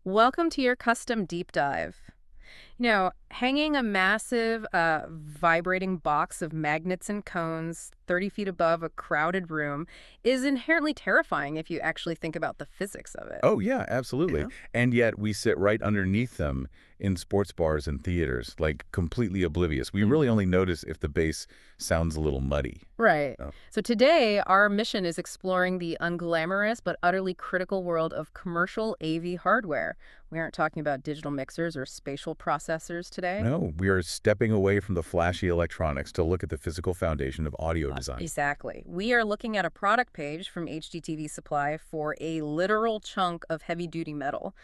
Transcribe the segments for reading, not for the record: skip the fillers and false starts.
Welcome to your custom deep dive. Hanging a massive, vibrating box of magnets and cones 30 feet above a crowded room is inherently terrifying if you actually think about the physics of it. Oh, yeah, absolutely. Yeah. And yet we sit right underneath them in sports bars and theaters, like completely oblivious. We Mm. really only notice if the bass sounds a little muddy. Right. Oh. So today, our mission is exploring the unglamorous but utterly critical world of commercial AV hardware. We aren't talking about digital mixers or spatial processors today. No, we are stepping away from the flashy electronics to look at the physical foundation of audio design. Exactly. We are looking at a product page from HDTVSupply for a literal chunk of heavy-duty metal,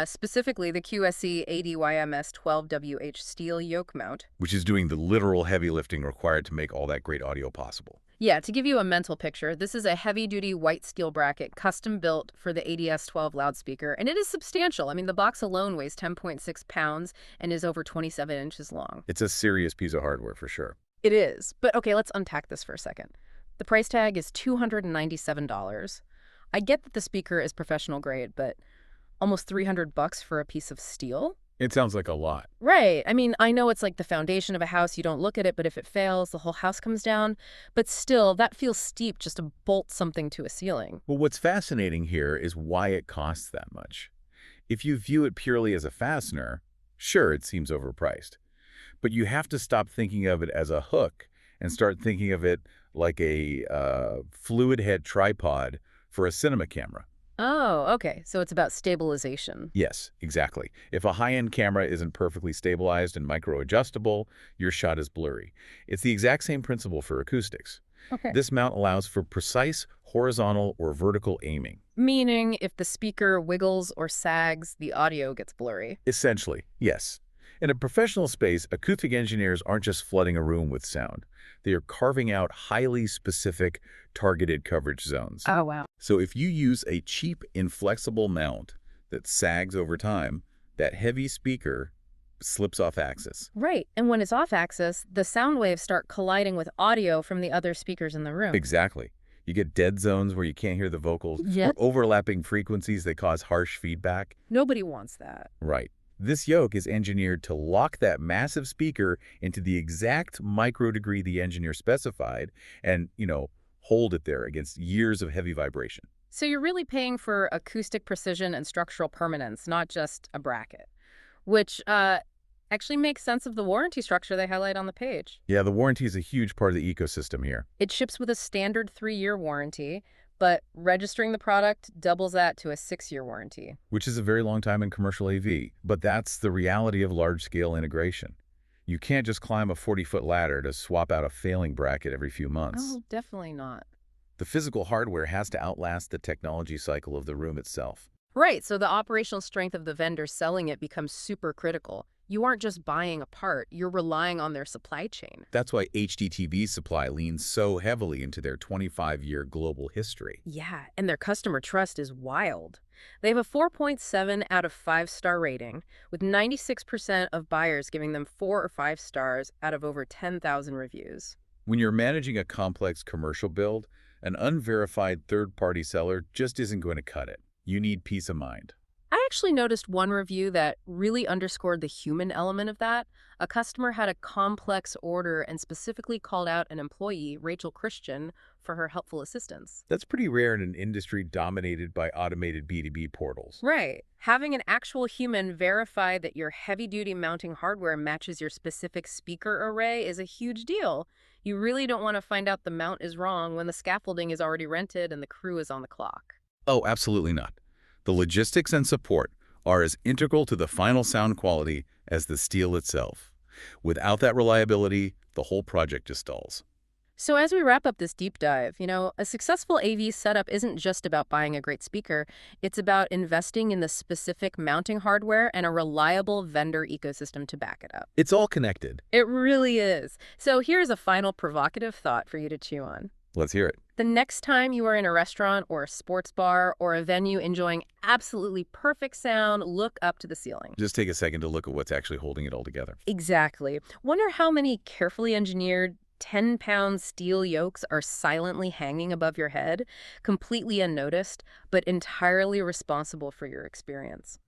specifically the QSC AD-YMS12-WH steel yoke mount. Which is doing the literal heavy lifting required to make all that great audio possible. Yeah, to give you a mental picture, this is a heavy-duty white steel bracket custom built for the AD-S12 loudspeaker, and it is substantial. I mean, the box alone weighs 10.6 pounds and is over 27 inches long. It's a serious piece of hardware for sure. It is. But okay, let's unpack this for a second. The price tag is $297. I get that the speaker is professional grade, but almost $300 for a piece of steel? It sounds like a lot. Right. I mean, I know it's like the foundation of a house. You don't look at it, but if it fails, the whole house comes down. But still, that feels steep just to bolt something to a ceiling. Well, what's fascinating here is why it costs that much. If you view it purely as a fastener, sure, it seems overpriced. But you have to stop thinking of it as a hook and start thinking of it like a fluid head tripod for a cinema camera. Oh, okay. So it's about stabilization. Yes, exactly. If a high-end camera isn't perfectly stabilized and micro-adjustable, your shot is blurry. It's the exact same principle for acoustics. Okay. This mount allows for precise horizontal or vertical aiming. Meaning if the speaker wiggles or sags, the audio gets blurry. Essentially, yes. In a professional space, acoustic engineers aren't just flooding a room with sound. They are carving out highly specific, targeted coverage zones. Oh, wow. So if you use a cheap, inflexible mount that sags over time, that heavy speaker slips off axis. Right. And when it's off axis, the sound waves start colliding with audio from the other speakers in the room. Exactly. You get dead zones where you can't hear the vocals, Yep. or overlapping frequencies that cause harsh feedback. Nobody wants that. Right. This yoke is engineered to lock that massive speaker into the exact microdegree the engineer specified and, hold it there against years of heavy vibration. So you're really paying for acoustic precision and structural permanence, not just a bracket, which actually makes sense of the warranty structure they highlight on the page. Yeah, the warranty is a huge part of the ecosystem here. It ships with a standard 3-year warranty, but registering the product doubles that to a 6-year warranty. Which is a very long time in commercial AV, but that's the reality of large-scale integration. You can't just climb a 40-foot ladder to swap out a failing bracket every few months. Oh, definitely not. The physical hardware has to outlast the technology cycle of the room itself. Right, so the operational strength of the vendor selling it becomes super critical. You aren't just buying a part, you're relying on their supply chain. That's why HDTVSupply leans so heavily into their 25-year global history. Yeah, and their customer trust is wild. They have a 4.7 out of 5-star rating, with 96% of buyers giving them 4 or 5 stars out of over 10,000 reviews. When you're managing a complex commercial build, an unverified third-party seller just isn't going to cut it. You need peace of mind. I actually noticed one review that really underscored the human element of that. A customer had a complex order and specifically called out an employee, Rachel Christian, for her helpful assistance. That's pretty rare in an industry dominated by automated B2B portals. Right. Having an actual human verify that your heavy-duty mounting hardware matches your specific speaker array is a huge deal. You really don't want to find out the mount is wrong when the scaffolding is already rented and the crew is on the clock. Oh, absolutely not. The logistics and support are as integral to the final sound quality as the steel itself. Without that reliability, the whole project just stalls. So as we wrap up this deep dive, a successful AV setup isn't just about buying a great speaker. It's about investing in the specific mounting hardware and a reliable vendor ecosystem to back it up. It's all connected. It really is. So here's a final provocative thought for you to chew on. Let's hear it. The next time you are in a restaurant or a sports bar or a venue enjoying absolutely perfect sound, look up to the ceiling. Just take a second to look at what's actually holding it all together. Exactly. Wonder how many carefully engineered 10-pound steel yokes are silently hanging above your head, completely unnoticed, but entirely responsible for your experience.